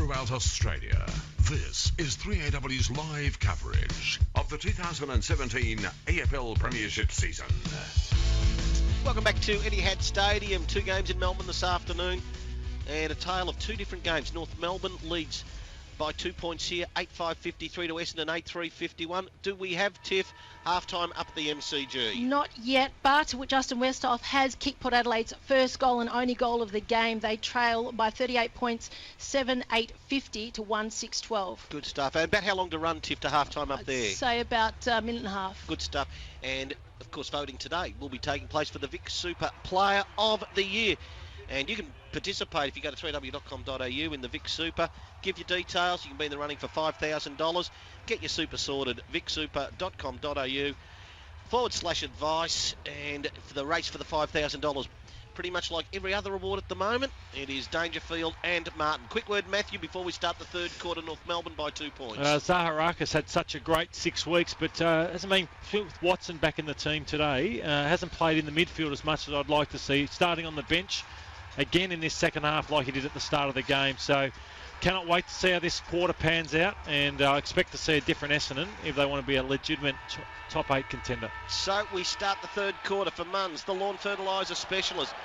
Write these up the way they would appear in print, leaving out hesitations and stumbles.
throughout Australia. This is 3AW's live coverage of the 2017 AFL Premiership season. Welcome back to Etihad Stadium. 2 games in Melbourne this afternoon and a tale of 2 different games. North Melbourne leads by 2 points here, 8-5-53 to Essendon, 8-3-51. Do we have, Tiff, half-time up at the MCG? Not yet, but Justin Westhoff has kicked Port Adelaide's first goal and only goal of the game. They trail by 38 points, 7-8-50 to 1-6-12. Good stuff. And about how long to run, Tiff, to half-time up there? Say about a minute and a half. Good stuff. And, of course, voting today will be taking place for the Vic Super Player of the Year. And you can participate if you go to 3w.com.au in the Vic Super. Give your details. You can be in the running for $5,000. Get your super sorted. vicsuper.com.au/advice. And for the race for the $5,000, pretty much like every other award at the moment, it is Dangerfield and Martin. Quick word, Matthew, before we start the third quarter. North Melbourne by 2 points. Zaharakis had such a great 6 weeks, but hasn't been with Watson back in the team today. Hasn't played in the midfield as much as I'd like to see. Starting on the bench again in this second half like he did at the start of the game. So cannot wait to see how this quarter pans out, and I expect to see a different Essendon if they want to be a legitimate top 8 contender. So we start the third quarter for Munns, the lawn fertiliser specialist.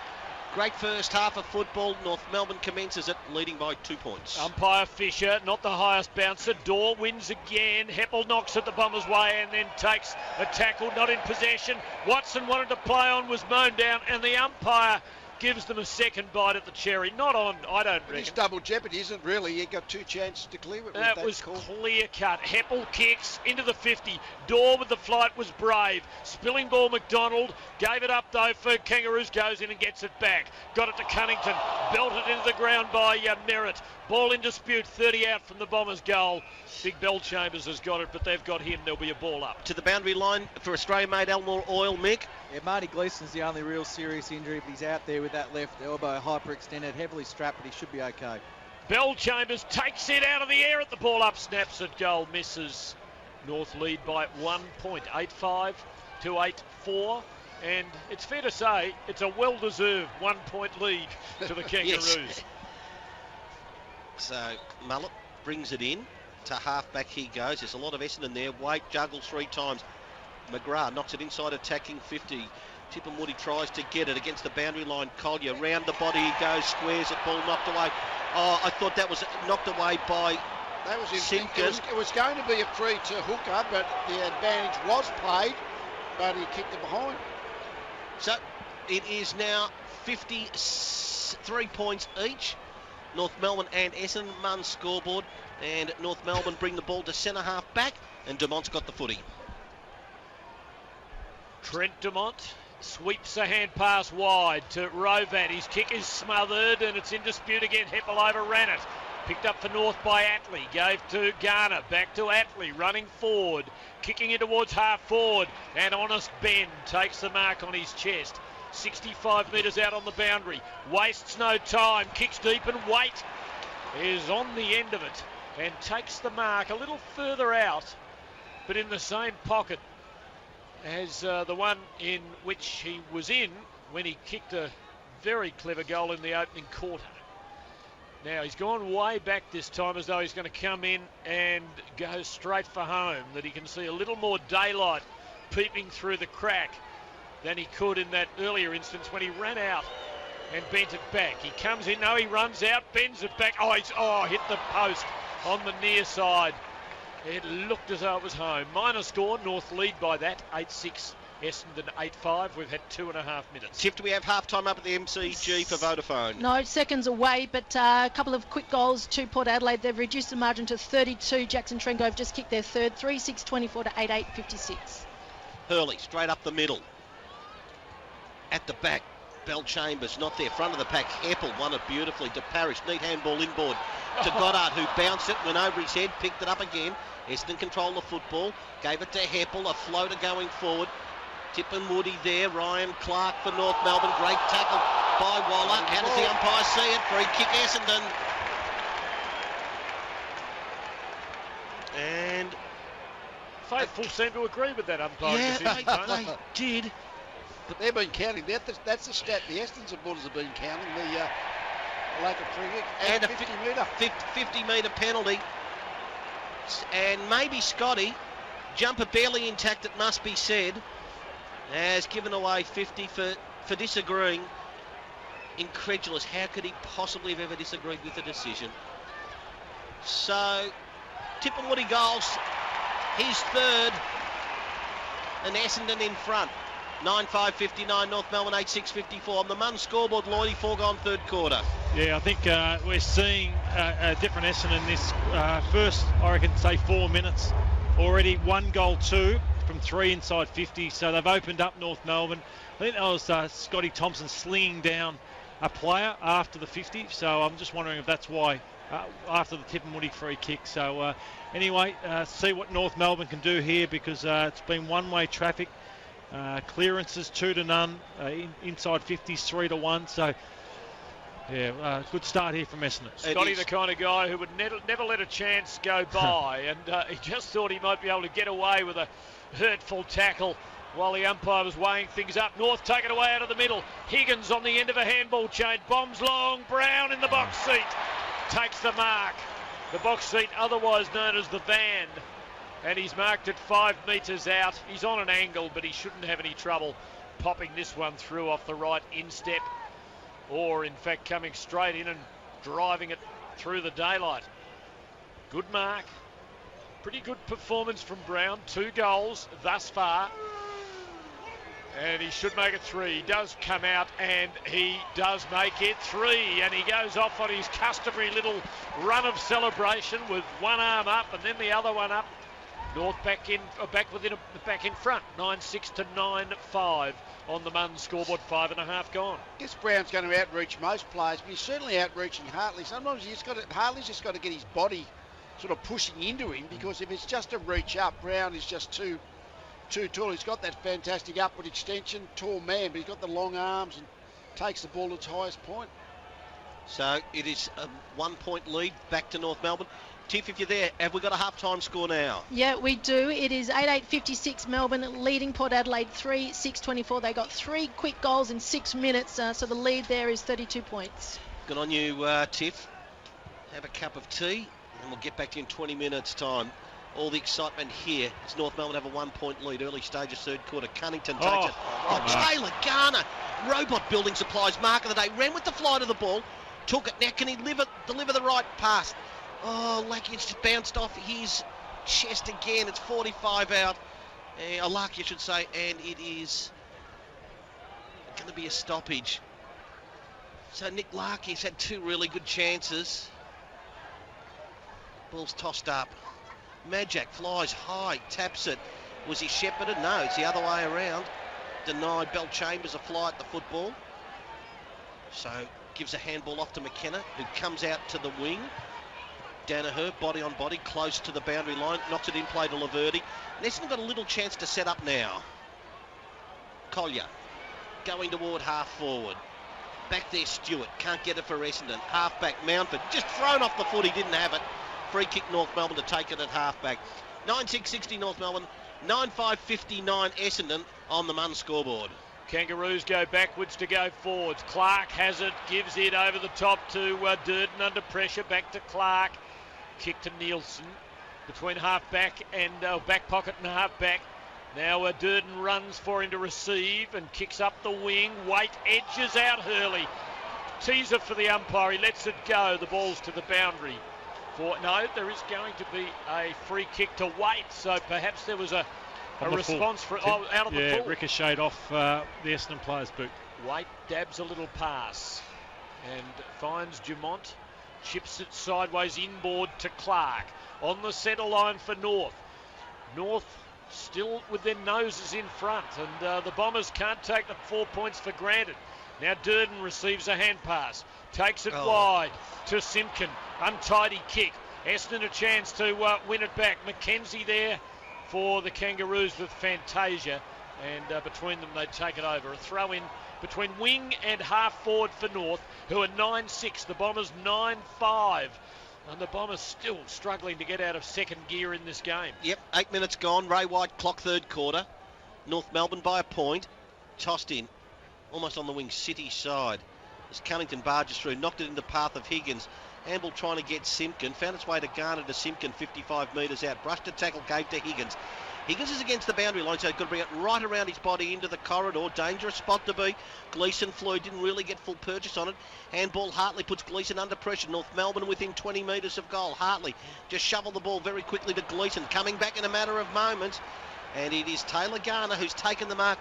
Great first half of football. North Melbourne commences it, leading by 2 points. Umpire Fisher, not the highest bouncer. Dorr wins again. Heppel knocks it the Bombers' way and then takes a tackle, not in possession. Watson wanted to play on, was mown down, and the umpire gives them a second bite at the cherry. Not on, I don't reckon. It's double jeopardy, isn't really? You got 2 chances to clear it. That was clear cut. Heppel kicks into the 50. Dorr with the flight was brave. Spilling ball, McDonald gave it up though for Kangaroos, goes in and gets it back. Got it to Cunnington, belted into the ground by Merritt. Ball in dispute, 30 out from the Bombers' goal. Big Bell Chambers has got it, but they've got him. There'll be a ball up. To the boundary line for Australia-made Elmore Oil, Mick. Yeah, Marty Gleeson's the only real serious injury, but he's out there with that left elbow hyperextended, heavily strapped, but he should be okay. Bell Chambers takes it out of the air at the ball up, snaps it, goal, misses. North lead by 1 point, 8-5 to 8-4. And it's fair to say it's a well-deserved 1 point lead to the Kangaroos. Yes. So Mullet brings it in to half-back he goes. There's a lot of Essendon there. Waite juggles 3 times. McGrath knocks it inside attacking 50. Tipperwoody tries to get it against the boundary line. Collier round the body he goes, squares it, ball knocked away. Oh, I thought that was knocked away by Simpkin. It was going to be a free to Hooker, but the advantage was played, but he kicked it behind. So it is now 53 points each. North Melbourne and Essendon, Munn scoreboard, and North Melbourne bring the ball to centre half back, and Dumont's got the footy. Trent Dumont sweeps a hand pass wide to Rovat. His kick is smothered and it's in dispute again. Heppel overran it. Picked up for North by Atley. Gave to Garner. Back to Atley. Running forward. Kicking in towards half forward. And Honest Ben takes the mark on his chest. 65 metres out on the boundary. Wastes no time. Kicks deep and Waite is on the end of it and takes the mark a little further out, but in the same pocket as the one in which he was in when he kicked a very clever goal in the opening quarter. Now he's gone way back this time, as though he's going to come in and go straight for home, that he can see a little more daylight peeping through the crack than he could in that earlier instance when he ran out and bent it back. He comes in, no, he runs out, bends it back. He's hit the post on the near side. It looked as though it was home. Minor score, North lead by that, 8-6. Essendon 8-5. We've had 2.5 minutes. Tiff, do we have half-time up at the MCG for Vodafone? No, seconds away, but a couple of quick goals to Port Adelaide. They've reduced the margin to 32. Jackson Trengove just kicked their third, 3-6-24 to 8-8-56. Hurley, straight up the middle. At the back, Bell Chambers, not there. Front of the pack, Heppel won it beautifully to Parrish. Neat handball inboard to Goddard, who bounced it, went over his head, picked it up again. Essendon controlled the football, gave it to Heppel, a floater going forward. Tip and Woody there, Ryan Clark for North Melbourne. Great tackle by Waller. How does the umpire see it? Free kick Essendon. And faithful seem to agree with that umpire decision. They did. But they've been counting that. That's the stat the Essendon supporters have been counting. A lack of free kick and a 50-metre. 50-metre penalty. And maybe Scotty, jumper barely intact, it must be said, has given away 50 for disagreeing. Incredulous. How could he possibly have ever disagreed with the decision? So, Tipperwoody goals, his third, and Essendon in front. 9-5-59, North Melbourne 8-6-54. On the Mun scoreboard, Lloydie, foregone third quarter. Yeah, I think we're seeing a different Essendon in this first, I reckon, say 4 minutes. Already 1 goal, 2 from 3 inside 50, so they've opened up North Melbourne. I think that was Scotty Thompson slinging down a player after the 50, so I'm just wondering if that's why, after the Tipperwoody free kick. So anyway, see what North Melbourne can do here, because it's been one-way traffic. Clearances 2-0, inside 50s 3-1. So yeah, good start here from Essendon. Scotty, the kind of guy who would never let a chance go by, and he just thought he might be able to get away with a hurtful tackle while the umpire was weighing things up. North take it away out of the middle. Higgins on the end of a handball chain, bombs long. Brown in the box seat takes the mark. The box seat, otherwise known as the van. And he's marked it 5 metres out. He's on an angle, but he shouldn't have any trouble popping this one through off the right instep, or in fact coming straight in and driving it through the daylight. Good mark. Pretty good performance from Brown. 2 goals thus far. And he should make it 3. He does come out and he does make it 3. And he goes off on his customary little run of celebration with one arm up and then the other one up. North back in front, 9-6 to 9-5 on the Mun scoreboard, 5.5 gone. I guess Brown's going to outreach most players, but he's certainly outreaching Hartley. Sometimes Hartley's just got to get his body sort of pushing into him, because if it's just a reach up, Brown is just too tall. He's got that fantastic upward extension, tall man, but he's got the long arms and takes the ball to its highest point. So it is a 1-point lead back to North Melbourne. Tiff, if you're there, have we got a half-time score now? Yeah, we do. It is 8-8-56 Melbourne leading Port Adelaide 3-6-24. They got 3 quick goals in 6 minutes, so the lead there is 32 points. Good on you, Tiff. Have a cup of tea and we'll get back to you in 20 minutes' time. All the excitement here as North Melbourne have a 1-point lead. Early stage of third quarter. Cunnington takes it. Taylor Garner, robot building supplies, mark of the day. Ran with the flight of the ball. Took it. Now can he deliver the right pass? Oh, Lackey, it's just bounced off his chest again. It's 45 out. Lucky, I should say. And it is going to be a stoppage. So Nick Larkey's had 2 really good chances. Ball's tossed up. Majak flies high, taps it. Was he shepherded? No, it's the other way around. Denied Bell Chambers a fly at the football. So gives a handball off to McKenna, who comes out to the wing. Danaher, body on body, close to the boundary line. Knocks it in play to Laverty. Essendon got a little chance to set up now. Collier going toward half forward. Back there, Stewart. Can't get it for Essendon. Half back, Mountford. Just thrown off the foot. He didn't have it. Free kick North Melbourne to take it at half-back. 9-6-60 North Melbourne, 9-5-59 Essendon on the Mun scoreboard. Kangaroos go backwards to go forwards. Clark has it, gives it over the top to Durden under pressure. Back to Clark. Kick to Nielsen between half-back and back pocket and half-back. Now Durden runs for him to receive and kicks up the wing. Waite edges out Hurley. Teaser for the umpire. He lets it go. The ball's to the boundary. No, there is going to be a free kick to Waite, so perhaps there was a response for out of the full. Yeah, ricocheted off the Essendon player's boot. Waite dabs a little pass and finds Dumont, chips it sideways inboard to Clark. On the centre line for North. North still with their noses in front, and the Bombers can't take the 4 points for granted. Now Durden receives a hand pass. Takes it wide to Simpkin. Untidy kick. Essendon a chance to win it back. McKenzie there for the Kangaroos with Fantasia. And between them they take it over. A throw in between wing and half forward for North, who are 9-6. The Bombers 9-5. And the Bombers still struggling to get out of second gear in this game. Yep, 8 minutes gone. Ray White clock third quarter. North Melbourne by a point. Tossed in. Almost on the wing City side. as Cunnington barges through, knocked it in the path of Higgins. Handball trying to get Simpkin, found its way to Garner to Simpkin, 55 metres out. Brushed a tackle, gave to Higgins. Higgins is against the boundary line, so he's got to bring it right around his body into the corridor. Dangerous spot to be. Gleeson flew, didn't really get full purchase on it. Handball, Hartley puts Gleeson under pressure. North Melbourne within 20 metres of goal. Hartley just shoveled the ball very quickly to Gleeson, coming back in a matter of moments. And it is Taylor Garner who's taken the mark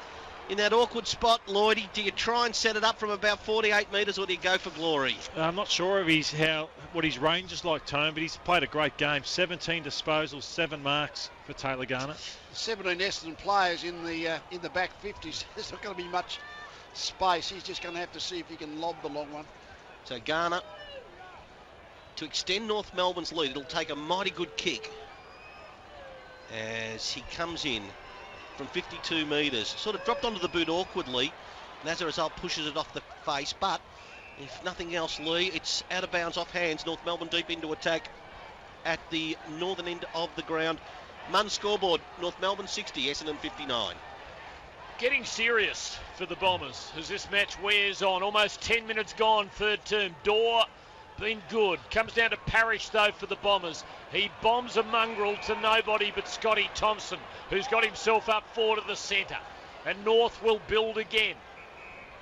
in that awkward spot. Lloydie, do you try and set it up from about 48 metres, or do you go for glory? I'm not sure of what his range is like, Tone, but he's played a great game. 17 disposals, 7 marks for Taylor Garner. 17 Essendon players in the back 50s. There's not going to be much space. He's just going to have to see if he can lob the long one. So Garner, to extend North Melbourne's lead, it'll take a mighty good kick as he comes in from 52 metres. Sort of dropped onto the boot awkwardly, and as a result pushes it off the face. But if nothing else, Lee, it's out of bounds, off hands. North Melbourne deep into attack at the northern end of the ground. Munn scoreboard, North Melbourne 60, Essendon 59. Getting serious for the Bombers as this match wears on. Almost 10 minutes gone, third term. Dorr been good. Comes down to Parrish, though, for the Bombers. He bombs a mongrel to nobody but Scotty Thompson, who's got himself up forward of the centre. And North will build again.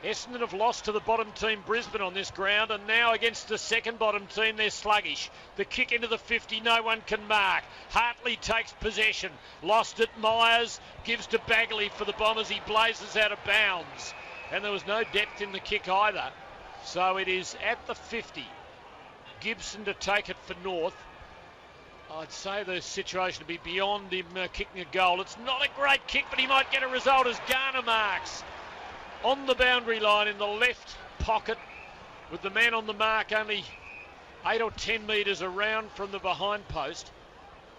Essendon have lost to the bottom team, Brisbane, on this ground, and now against the second bottom team, they're sluggish. The kick into the 50, no one can mark. Hartley takes possession. Lost it, Myers gives to Bagley for the Bombers. He blazes out of bounds. And there was no depth in the kick either. So it is at the 50. Gibson to take it for North. I'd say the situation to be beyond him kicking a goal. It's not a great kick, but he might get a result as Garner marks on the boundary line in the left pocket, with the man on the mark only 8 or 10 metres around from the behind post.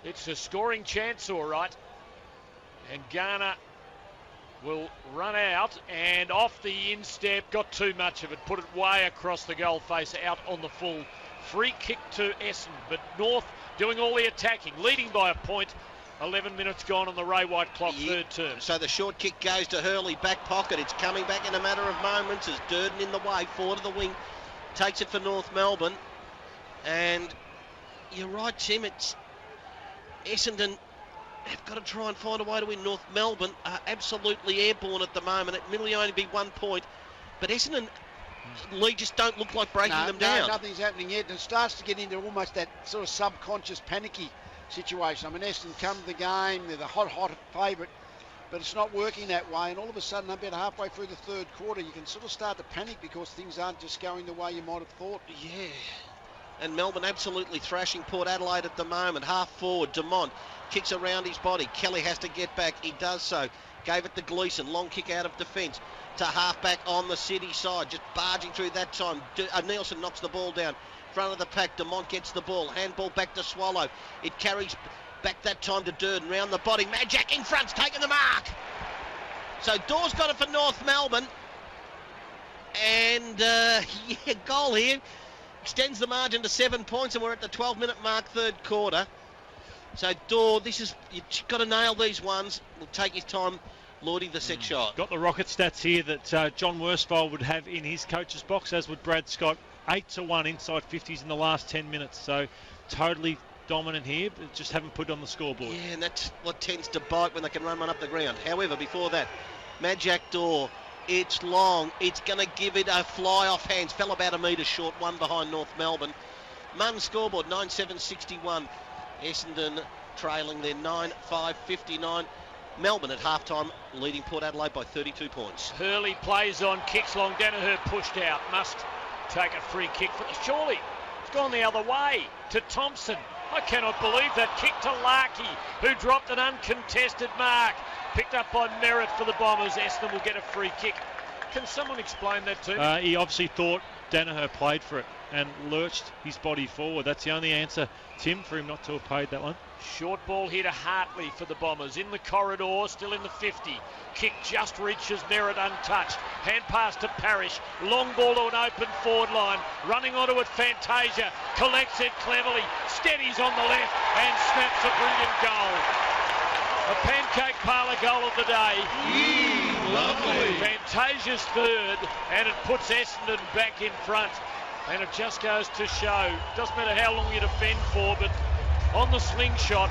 It's a scoring chance, all right. And Garner will run out, and off the instep, got too much of it, put it way across the goal face, out on the full. Free kick to Essendon, but North doing all the attacking, leading by a point. 11 minutes gone on the Ray White clock, third term. So the short kick goes to Hurley, back pocket. It's coming back in a matter of moments as Durden in the way, forward of the wing, takes it for North Melbourne. And you're right, Tim, it's Essendon have got to try and find a way to win. North Melbourne are absolutely airborne at the moment. It may only be 1 point, but Essendon Lee just don't look like breaking them down. No, nothing's happening yet. And it starts to get into almost that sort of subconscious panicky situation. I mean, Essendon come to the game, they're the hot favourite, but it's not working that way. And all of a sudden, about halfway through the third quarter, you can sort of start to panic because things aren't just going the way you might have thought. Yeah. And Melbourne absolutely thrashing Port Adelaide at the moment. Half forward, Dumont kicks around his body. Kelly has to get back. He does so. Gave it to Gleeson. Long kick out of defence to half-back on the City side. Just barging through that time. Nielsen knocks the ball down. Front of the pack, Dumont gets the ball. Handball back to Swallow. It carries back that time to Durden. Round the body. Madjack in front's taking the mark. So Dawes got it for North Melbourne. And, goal here. Extends the margin to 7 points, and we're at the 12-minute mark, third quarter. So Daw, you've got to nail these ones. We'll take his time. Lloydie, the set shot. Got the rocket stats here that John Worsfold would have in his coach's box, as would Brad Scott. 8-1 inside 50s in the last 10 minutes. So totally dominant here, but just haven't put it on the scoreboard. Yeah, and that's what tends to bite when they can run one up the ground. However, before that, Madjack Daw, it's long. It's going to give it a fly off hands. Fell about a metre short, one behind North Melbourne. Munn scoreboard, 9-7-61. Essendon trailing their 9-5-59. Melbourne at halftime leading Port Adelaide by 32 points. Hurley plays on, kicks long. Danaher pushed out. Must take a free kick. Surely it's gone the other way to Thompson. I cannot believe that kick to Larkey, who dropped an uncontested mark. Picked up by Merritt for the Bombers. Essendon will get a free kick. Can someone explain that to me? He obviously thought Danaher played for it and lurched his body forward. That's the only answer, Tim, for him not to have paid that one. Short ball here to Hartley for the Bombers. In the corridor, still in the 50. Kick just reaches Merritt untouched. Hand pass to Parrish. Long ball to an open forward line. Running onto it, Fantasia. Collects it cleverly. Steadies on the left and snaps a brilliant goal. A pancake parlour goal of the day. Lovely. Fantasia's third, and it puts Essendon back in front. And it just goes to show, doesn't matter how long you defend for, but on the slingshot,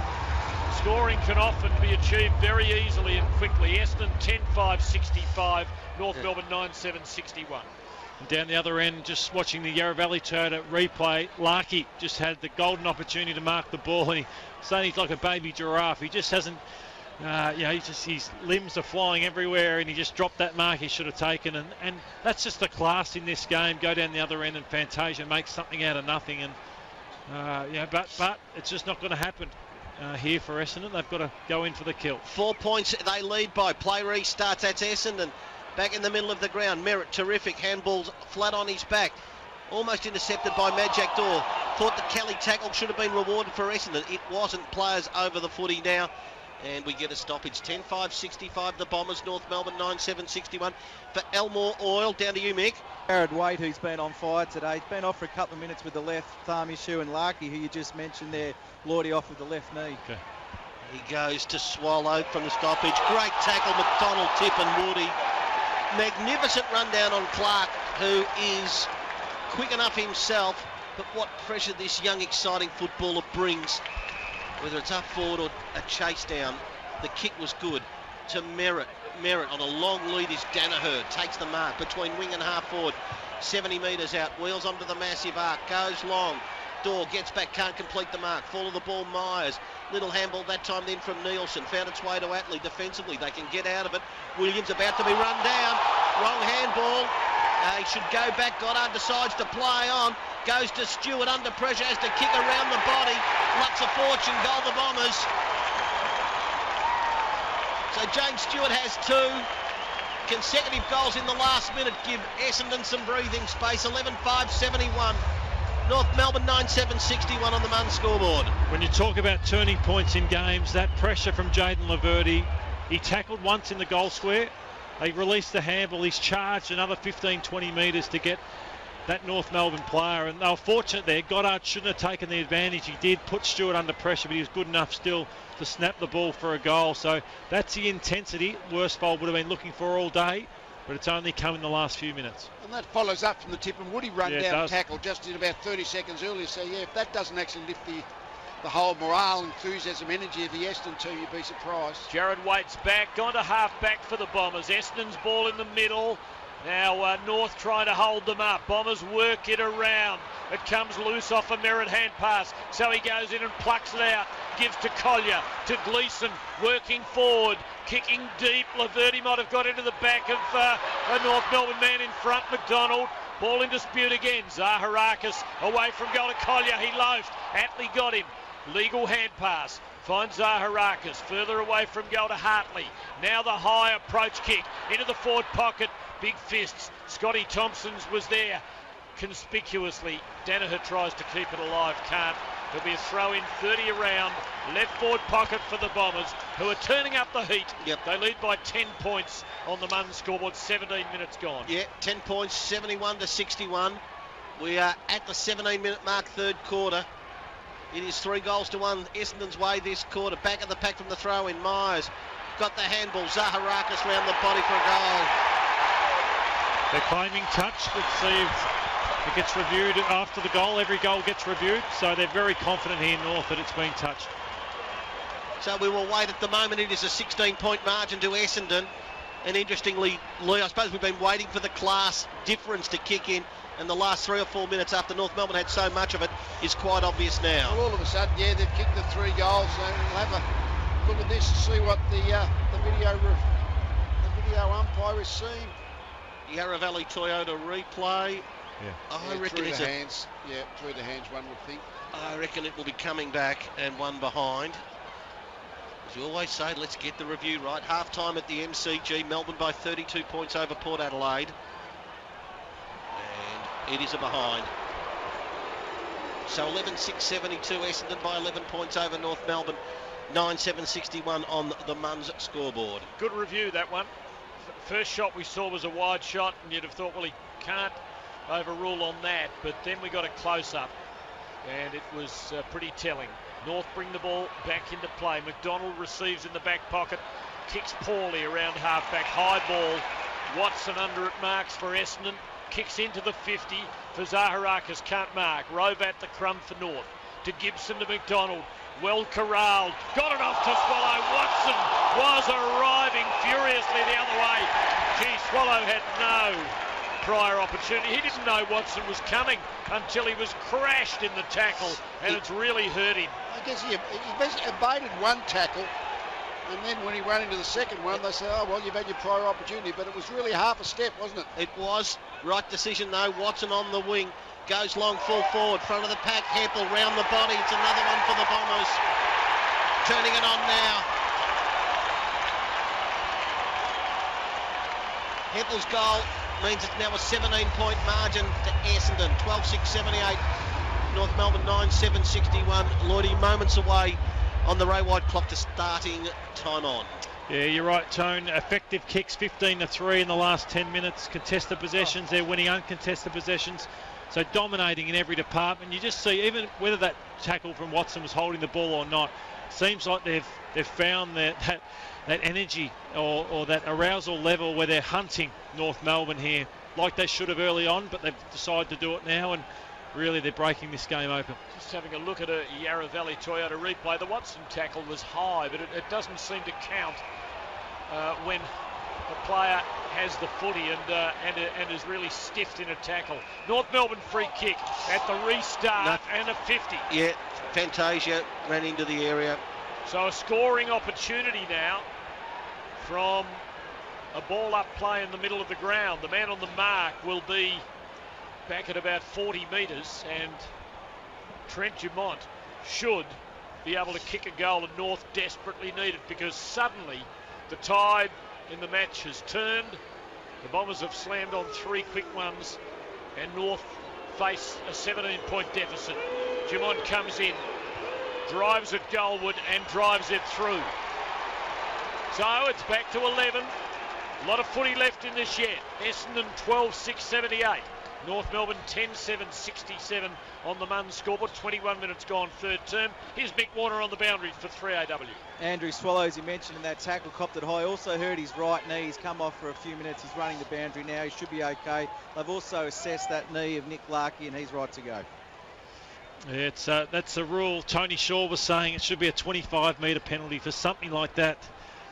scoring can often be achieved very easily and quickly. Essendon 10-5-65, North Melbourne 9-7-61. Down the other end, just watching the Yarra Valley Toyota replay, Larkey just had the golden opportunity to mark the ball, and he's like a baby giraffe. He just hasn't, his limbs are flying everywhere, and he just dropped that mark he should have taken. And that's just the class in this game. Go down the other end, and Fantasia makes something out of nothing. And but it's just not going to happen here for Essendon. They've got to go in for the kill. 4 points they lead by. Play restarts. That's Essendon. Back in the middle of the ground. Merritt, terrific. Handballs flat on his back. Almost intercepted by Majak Dor. Thought the Kelly tackle should have been rewarded for Essendon. It wasn't. Players over the footy now. And we get a stoppage. 10-5-65 the Bombers. North Melbourne 9-7-61 for Elmore Oil. Down to you, Mick. Jared Waite, who's been on fire today. He's been off for a couple of minutes with the left thumb issue, and Larkey, who you just mentioned there, Lordy off with the left knee. Okay. He goes to Swallow from the stoppage. Great tackle, McDonald, Tip and Woody. Magnificent rundown on Clark, who is quick enough himself, but what pressure this young, exciting footballer brings, whether it's up forward or a chase down. The kick was good to Merritt. Merritt on a long lead is Danaher, takes the mark between wing and half forward. 70 metres out, wheels onto the massive arc, goes long. Dor gets back, can't complete the mark. Fall of the ball, Myers. Little handball that time then from Nielsen. Found its way to Atlee defensively. They can get out of it. Williams about to be run down. Wrong handball. He should go back. Goddard decides to play on. Goes to Stewart under pressure. Has to kick around the body. Lucks a fortune. Goal the Bombers. So James Stewart has 2 consecutive goals in the last minute. Give Essendon some breathing space. 11-5-71. North Melbourne 9-7-61 on the Munn scoreboard. When you talk about turning points in games, that pressure from Jaden Laverty, he tackled once in the goal square. They released the handball. He's charged another 15-20 metres to get that North Melbourne player, and they were fortunate there. Goddard shouldn't have taken the advantage. He did put Stewart under pressure, but he was good enough still to snap the ball for a goal. So that's the intensity Worsfold would have been looking for all day, but it's only come in the last few minutes. And that follows up from the Tip and Woody run down tackle just in about 30 seconds earlier. So, yeah, if that doesn't actually lift the whole morale, enthusiasm, energy of the Essendon team, you'd be surprised. Jared Waite's back, gone to half back for the Bombers. Essendon's ball in the middle. Now North trying to hold them up. Bombers work it around. It comes loose off a Merritt hand pass. So he goes in and plucks it out. Gives to Collier, to Gleeson, working forward, kicking deep. Laverty might have got into the back of a North Melbourne man in front, McDonald. Ball in dispute again. Zaharakis away from goal to Collier. He loafed. Atlee got him. Legal hand pass. Finds Zaharakis. Further away from goal to Hartley. Now the high approach kick into the forward pocket. Big fists. Scotty Thompson's was there conspicuously. Danaher tries to keep it alive. Can't. There'll be a throw in 30 around. Left forward pocket for the Bombers, who are turning up the heat. Yep. They lead by 10 points on the Munn scoreboard. 17 minutes gone. Yeah, 10 points, 71-61. We are at the 17-minute mark, third quarter. It is 3-1 Essendon's way this quarter. Back of the pack from the throw in. Myers got the handball. Zaharakis round the body for a goal. They're claiming touch. Let's see if it gets reviewed after the goal. Every goal gets reviewed, so they're very confident here in North that it's been touched. So we will wait at the moment. It is a 16-point margin to Essendon. And interestingly, Lee, I suppose we've been waiting for the class difference to kick in. And the last 3 or 4 minutes after North Melbourne had so much of it is quite obvious now. Well, all of a sudden, yeah, they've kicked the 3 goals. So we'll have a look at this and see what the video umpire is seeing. Yarra Valley Toyota replay. Yeah. I reckon through it's the hands. Yeah, through the hands, one would think. I reckon it will be coming back and one behind. As you always say, let's get the review right. Half time at the MCG. Melbourne by 32 points over Port Adelaide. And it is a behind. So 11-6-72. Essendon by 11 points over North Melbourne. 9-7-61 on the Munns scoreboard. Good review, that one. First shot we saw was a wide shot, and you'd have thought, well, he can't overrule on that. But then we got a close-up. and it was pretty telling. North bring the ball back into play. McDonald receives in the back pocket, kicks poorly around half-back, high ball. Watson under it, marks for Essendon, kicks into the 50 for Zaharakis, can't mark. Rovat the crumb for North, to Gibson to McDonald, well corralled, got it off to Swallow. Watson was arriving furiously the other way. Gee, Swallow had no prior opportunity. He didn't know Watson was coming until he was crashed in the tackle, and it's really hurt him. I guess he basically abated one tackle, and then when he ran into the second one, they say, oh, well, you've had your prior opportunity, but it was really half a step, wasn't it? It was. Right decision, though. Watson on the wing. Goes long, full forward, front of the pack. Heppel round the body. It's another one for the Bombers. Turning it on now. Heppel's goal means it's now a 17-point margin to Essendon. 12-6-78. North Melbourne 9-7-61. Lloydie moments away on the Ray White clock to starting time on. Yeah, you're right, Tone. Effective kicks 15-3 in the last 10 minutes. Contested possessions, they're winning uncontested possessions. So dominating in every department. You just see, even whether that tackle from Watson was holding the ball or not, seems like they've found that energy or that arousal level where they're hunting North Melbourne here, like they should have early on, but they've decided to do it now, and really they're breaking this game open. Just having a look at a Yarra Valley Toyota replay, the Watson tackle was high, but it doesn't seem to count when the player has the footy and is really stiffed in a tackle. North Melbourne free kick at the restart and a 50. Yeah, Fantasia ran into the area. So a scoring opportunity now from a ball up play in the middle of the ground. The man on the mark will be back at about 40 metres, and Trent Dumont should be able to kick a goal, and North desperately need it, because suddenly the tide in the match has turned. The Bombers have slammed on 3 quick ones, and North face a 17-point deficit. Dumont comes in, drives at goalward and drives it through. So it's back to 11. A lot of footy left in this yet. Essendon 12-6-78. North Melbourne 10-7-67 on the Munn scoreboard. 21 minutes gone, third term. Here's Mick Warner on the boundary for 3AW. Andrew Swallows, you mentioned in that tackle, copped it high. Also hurt his right knee. He's come off for a few minutes. He's running the boundary now. He should be okay. They've also assessed that knee of Nick Larkey, and he's right to go. Yeah, that's a rule. Tony Shaw was saying it should be a 25-metre penalty for something like that.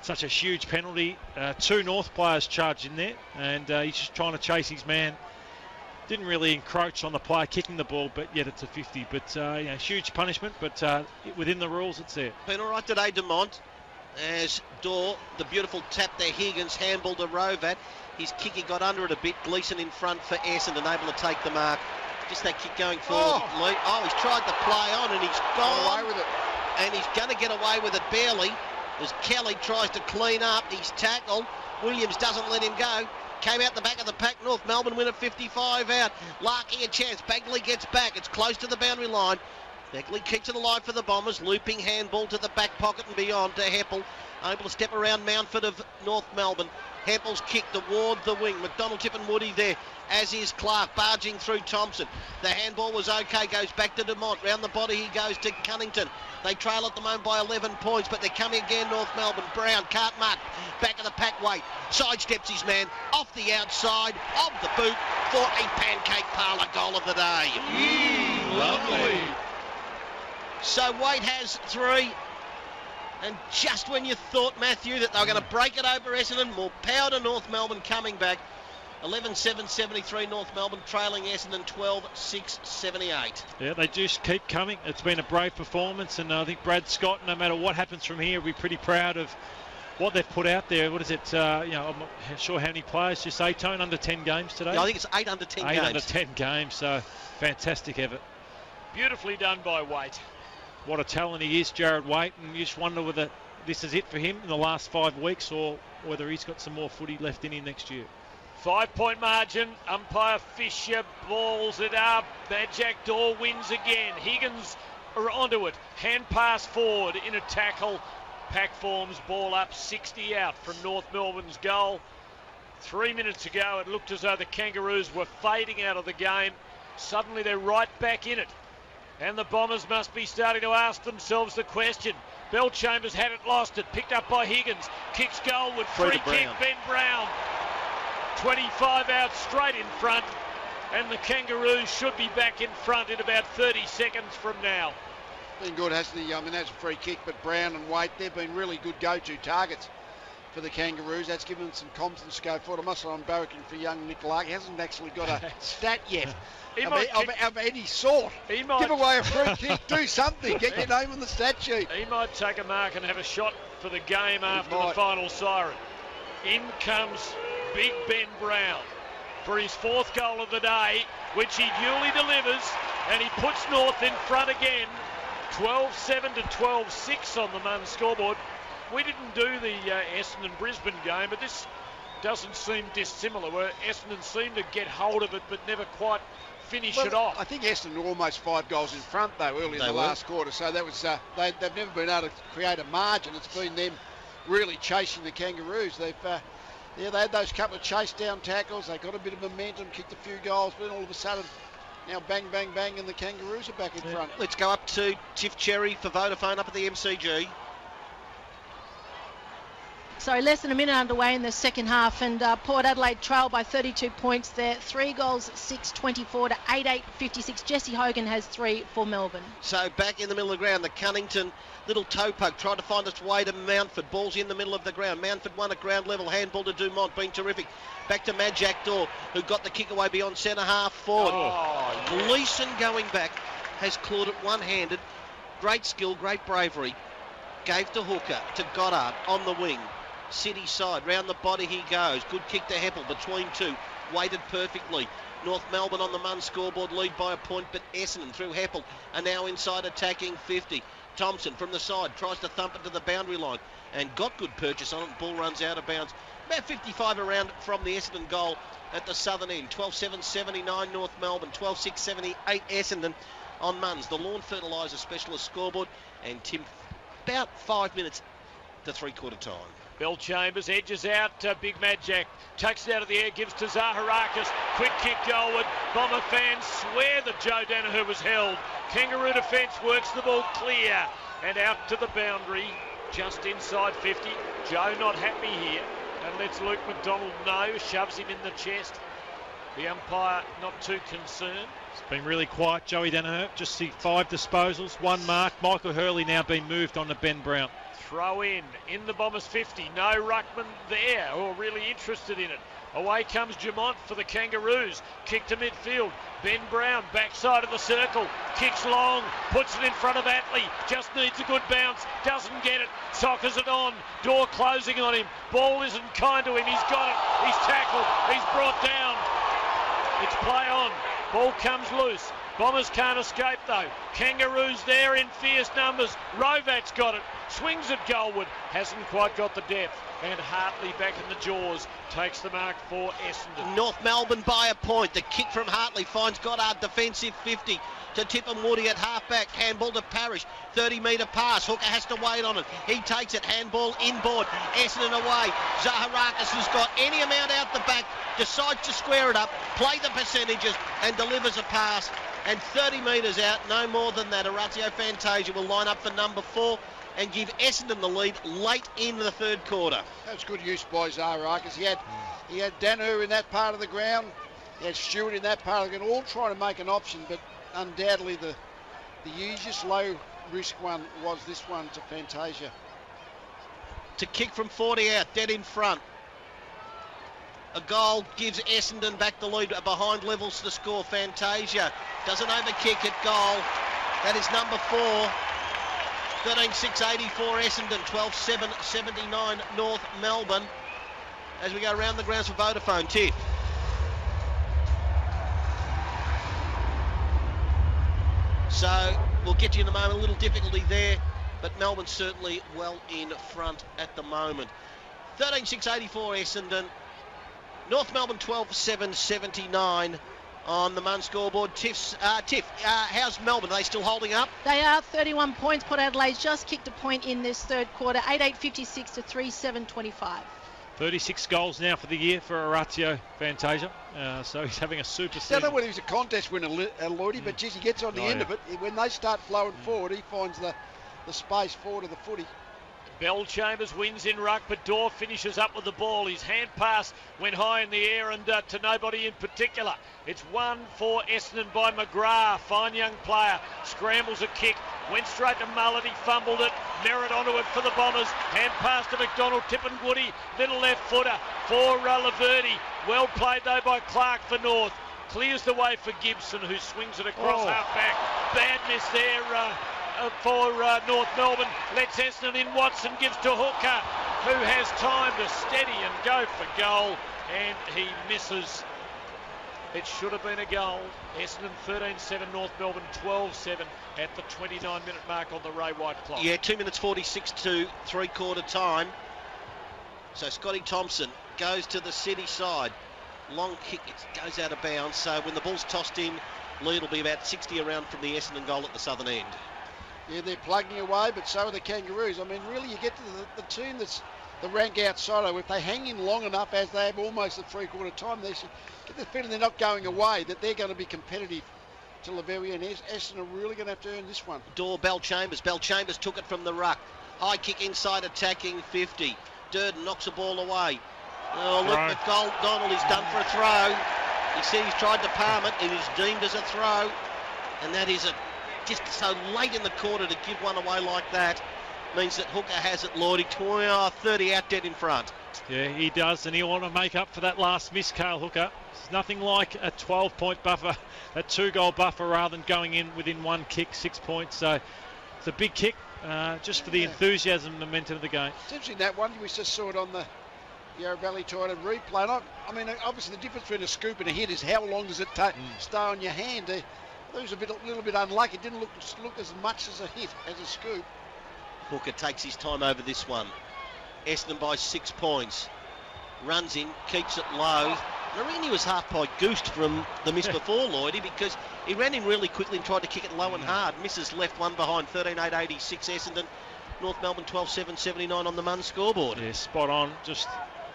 Such a huge penalty. 2 North players charged in there, and he's just trying to chase his man. Didn't really encroach on the player kicking the ball, but yet it's a 50. But huge punishment, but within the rules, it's there. Been all right today, Dumont. As Dorr, the beautiful tap there, Higgins, handball to Rovat. His kick, he got under it a bit. Gleeson in front for Essendon, able to take the mark. Just that kick going forward. He's tried to play on, and he's gone away with it. And he's going to get away with it barely, as Kelly tries to clean up. He's tackled. Williams doesn't let him go. Came out the back of the pack. North Melbourne win at 55 out. Larkey a chance. Bagley gets back. It's close to the boundary line. Bagley keeps it alive for the Bombers. Looping handball to the back pocket and beyond to Heppel. Able to step around Mountford of North Melbourne. Heppel's kick toward the wing. McDonald tipping Woody there, as is Clark, barging through Thompson. The handball was okay, goes back to Dumont. Round the body he goes to Cunnington. They trail at the moment by 11 points, but they're coming again, North Melbourne. Brown can't mark. Back of the pack weight. Sidesteps his man off the outside of the boot for a pancake parlour goal of the day. Lovely. So Waite has 3. And just when you thought, Matthew, that they were going to break it over Essendon, more power to North Melbourne coming back. 11-7-73 North Melbourne trailing Essendon 12-6-78. Yeah, they just keep coming. It's been a brave performance, and I think Brad Scott, no matter what happens from here, will be pretty proud of what they've put out there. What is it? I'm not sure how many players you say, Tone, under 10 games today? Yeah, I think it's 8 under 10 games. 8 under 10 games, so fantastic effort. Beautifully done by Waite. What a talent he is, Jared Waite, and you just wonder whether this is it for him in the last 5 weeks or whether he's got some more footy left in him next year. 5-point margin. Umpire Fisher balls it up. That Jack Dorr wins again. Higgins are onto it. Hand pass forward in a tackle. Pack forms, ball up, 60 out from North Melbourne's goal. 3 minutes ago, it looked as though the Kangaroos were fading out of the game. Suddenly, they're right back in it. And the Bombers must be starting to ask themselves the question. Bellchambers had it, lost it, picked up by Higgins. Kicks goalward, free kick, Ben Brown. 25 out straight in front. And the Kangaroos should be back in front in about 30 seconds from now. Been good, hasn't he? I mean, that's a free kick, but Brown and Waite, they've been really good go-to targets for the Kangaroos. That's given them some confidence to go forward. I must say I'm barracking for young Nick Lark. He hasn't actually got a stat yet of any sort. Give away a free kick, do something, get your name on the stat sheet. He might take a mark and have a shot for the game after the final siren. In comes Big Ben Brown for his 4th goal of the day, which he duly delivers, and he puts North in front again. 12-7 to 12-6 on the Munn scoreboard. We didn't do the Essendon-Brisbane game, but this doesn't seem dissimilar, where Essendon seemed to get hold of it but never quite finish it off. I think Essendon were almost 5 goals in front, though, early in the last quarter, so that was they've never been able to create a margin. It's been them really chasing the Kangaroos. They had those couple of chase down tackles, they got a bit of momentum, kicked a few goals, but all of a sudden now bang, bang, bang, and the Kangaroos are back in front. Let's go up to Tiff Cherry for Vodafone up at the MCG. So less than a minute underway in the second half, and Port Adelaide trail by 32 points there. 3 goals, 6-24 to 8-8-56. Jesse Hogan has 3 for Melbourne. So back in the middle of the ground, the Cunnington little toe poke tried to find its way to Mountford. Ball's in the middle of the ground. Mountford won at ground level. Handball to Dumont, been terrific. Back to Majak Dor, who got the kick away beyond centre half forward. Gleeson going back has clawed it one-handed. Great skill, great bravery. Gave to Hooker, to Goddard on the wing. City side, round the body he goes. Good kick to Heppel between two. Weighted perfectly. North Melbourne on the Munn scoreboard lead by a point, but Essendon through Heppel are now inside attacking 50. Thompson from the side tries to thump it to the boundary line and got good purchase on it. Ball runs out of bounds. About 55 around from the Essendon goal at the southern end. 12-7-79 North Melbourne. 12-6-78 Essendon on Munns. The lawn fertiliser specialist scoreboard, and Tim about 5 minutes to three-quarter time. Bellchambers edges out Big Majak, takes it out of the air, gives to Zaharakis, quick kick goalward. Bomber fans swear that Joe Danaher was held. Kangaroo defence works the ball clear and out to the boundary, just inside 50. Joe not happy here and lets Luke McDonald know, shoves him in the chest. The umpire not too concerned. It's been really quiet, Joey Danaher. Just see 5 disposals, 1 mark. Michael Hurley now been moved on to Ben Brown. Throw in the Bombers 50. No ruckman there or really interested in it. Away comes Dumont for the Kangaroos. Kick to midfield. Ben Brown, backside of the circle. Kicks long, puts it in front of Atley. Just needs a good bounce. Doesn't get it. Sockers it on. Door closing on him. Ball isn't kind to him. He's got it. He's tackled. He's brought down. It's play on. Ball comes loose. Bombers can't escape though. Kangaroos there in fierce numbers. Rovat's got it. Swings at goalward. Hasn't quite got the depth. And Hartley back in the jaws. Takes the mark for Essendon. North Melbourne by a point. The kick from Hartley finds Goddard defensive 50 to Tippin Woody at half-back. Handball to Parrish. 30-metre pass. Hooker has to wait on it. He takes it. Handball inboard. Essendon away. Zaharakis, who's got any amount out the back, decides to square it up, play the percentages, and delivers a pass. And 30 metres out, no more than that. Orazio Fantasia will line up for number 4 and give Essendon the lead late in the third quarter. That's good use by Zaharakis. He had Danaher in that part of the ground. He had Stewart in that part of the ground, all trying to make an option, but undoubtedly the easiest low-risk one was this one to Fantasia. To kick from 40 out, dead in front. A goal gives Essendon back the lead behind levels the score. Fantasia doesn't overkick at goal. That is number 4. 13-6-84 Essendon. 12-7-79 North Melbourne. As we go around the grounds for Vodafone. Tiff. So we'll get you in a moment. A little difficulty there, but Melbourne certainly well in front at the moment. 13-6-84 Essendon. North Melbourne 12-7-79 on the Munn scoreboard. Tiff, how's Melbourne? Are they still holding up? They are 31 points. Port Adelaide's just kicked a point in this third quarter. 8-8-56 to 3-7-25. 36 goals now for the year for Orazio Fantasia. So he's having a super I season. don't know whether he's a contest winner, Lloydie, but geez, he gets on the end of it. When they start flowing forward, he finds the space forward of the footy. Bell Chambers wins in ruck, but Dorr finishes up with the ball. His hand pass went high in the air and to nobody in particular. It's one for Essendon by McGrath. Fine young player. Scrambles a kick. Went straight to Mullet. He fumbled it. Merritt onto it for the Bombers. Hand pass to McDonald. Tippin Woody. Little left footer for Laverty. Well played though by Clark for North. Clears the way for Gibson, who swings it across half back. Bad miss there for North Melbourne. Lets Essendon in. Watson gives to Hooker, who has time to steady and go for goal, and he misses. It should have been a goal. Essendon 13-7, North Melbourne 12-7 at the 29-minute mark on the Ray White clock. Yeah, 2 minutes 46 to three-quarter time. So Scotty Thompson goes to the City side. Long kick, it goes out of bounds. So when the ball's tossed in, lead will be about 60 around from the Essendon goal at the southern end. Yeah, they're plugging away, but so are the Kangaroos. I mean, really, you get to the team that's the rank outsider. If they hang in long enough, as they have almost at three-quarter time, they should get the feeling they're not going away, that they're going to be competitive till the very end. Essendon are really going to have to earn this one. Dorr, Bell Chambers. Bell Chambers took it from the ruck. High kick inside, attacking 50. Durden knocks the ball away. Oh, look, McDonald is done for a throw. You see he's tried to palm it. It is deemed as a throw. And that is just so late in the quarter to give one away like that. Means that Hooker has it, Lloydie. 30 out dead in front. Yeah, he does, and he'll want to make up for that last miss, Cale Hooker. It's nothing like a 12-point buffer, a 2-goal buffer, rather than going in within one kick, 6 points. So it's a big kick, just for the enthusiasm and momentum of the game. It's interesting, that one. We just saw it on the Yarra Valley Tide replay. And I mean, obviously the difference between a scoop and a hit is how long does it stay on your hand. It was a little bit unlucky. It didn't look as much as a hit as a scoop. Hooker takes his time over this one. Essendon by 6 points. Runs in, keeps it low. Marini was half by goosed from the miss before, Lloydie, because he ran in really quickly and tried to kick it low and hard. Misses left one behind. 13-8-86 Essendon. North Melbourne 12-7-79 on the Munn scoreboard. Yeah, spot on. Just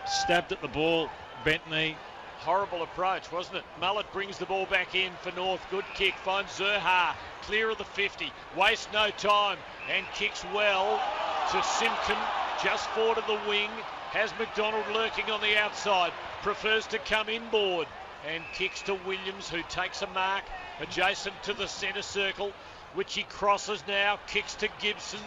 stabbed at the ball, bent knee. Horrible approach, wasn't it? Mullet brings the ball back in for North. Good kick. Finds Zerha. Clear of the 50. Wastes no time and kicks well to Simpkin. Just forward of the wing. Has McDonald lurking on the outside. Prefers to come inboard and kicks to Williams, who takes a mark adjacent to the centre circle, which he crosses now. Kicks to Gibson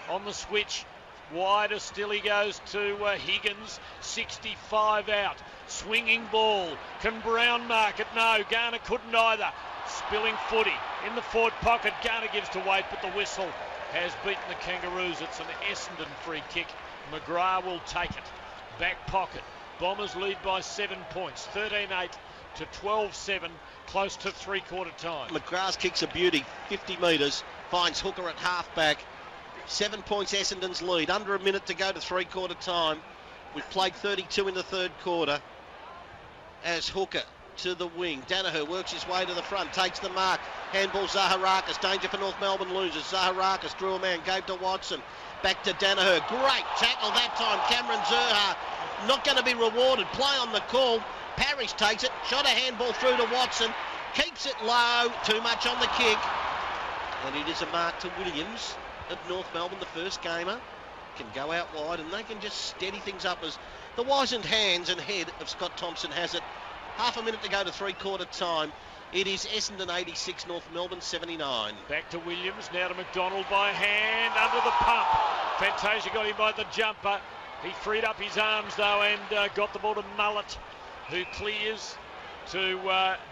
on the switch. Wider still he goes to Higgins. 65 out. Swinging ball. Can Brown mark it? No, Garner couldn't either. Spilling footy in the forward pocket. Garner gives to Waite, but the whistle has beaten the Kangaroos. It's an Essendon free kick. McGrath will take it. Back pocket. Bombers lead by 7 points. 13-8 to 12-7. Close to three-quarter time. McGrath's kick's a beauty. 50 metres. Finds Hooker at half-back. 7 points Essendon's lead. Under a minute to go to three-quarter time. We've played 32 in the third quarter. As Hooker to the wing. Danaher works his way to the front. Takes the mark. Handball Zaharakis. Danger for North Melbourne losers. Zaharakis drew a man. Gave to Watson. Back to Danaher. Great tackle that time. Cameron Zerha not going to be rewarded. Play on the call. Parrish takes it. Shot a handball through to Watson. Keeps it low. Too much on the kick. And it is a mark to Williams of North Melbourne, the first gamer. Can go out wide and they can just steady things up as the wizened hands and head of Scott Thompson has it. Half a minute to go to three-quarter time. It is Essendon 86, North Melbourne 79. Back to Williams, now to McDonald by hand, under the pump. Fantasia got him by the jumper. He freed up his arms though and got the ball to Mullet, who clears to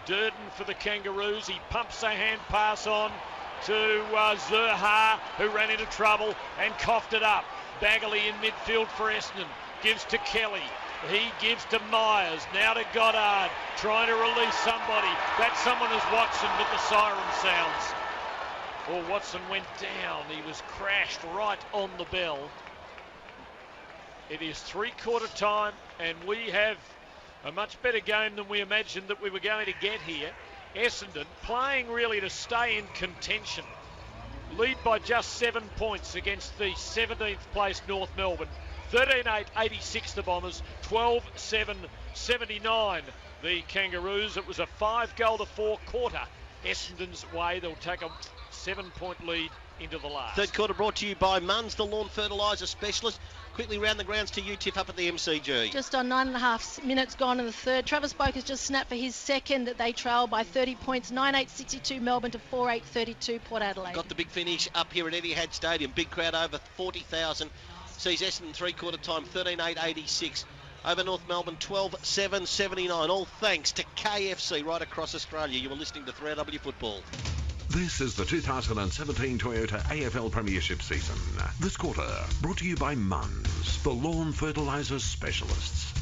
Durden for the Kangaroos. He pumps a hand pass on to Zerha, who ran into trouble and coughed it up. Bagley in midfield for Essendon. Gives to Kelly. He gives to Myers. Now to Goddard. Trying to release somebody. That someone is Watson, but the siren sounds. Well, Watson went down. He was crashed right on the bell. It is three-quarter time, and we have a much better game than we imagined that we were going to get here. Essendon playing really to stay in contention. Lead by just 7 points against the 17th place North Melbourne. 13-8-86 the Bombers, 12-7-79 the Kangaroos. It was a 5-goal-to-4 quarter Essendon's way. They'll take a 7-point lead into the last. Third quarter brought to you by Munns, the lawn fertiliser specialist. Quickly round the grounds to you, Tiff, up at the MCG. Just on 9.5 minutes gone in the third. Travis Boak has just snapped for his second. They trail by 30 points, 9-8-62 Melbourne to 4-8-32 Port Adelaide. Got the big finish up here at Etihad Stadium. Big crowd, over 40,000. Sees Essendon three-quarter time, 13-8-86. Over North Melbourne, 12-7-79. All thanks to KFC right across Australia. You were listening to 3AW Football. This is the 2017 Toyota AFL Premiership season. This quarter brought to you by Munns, the lawn fertiliser specialists.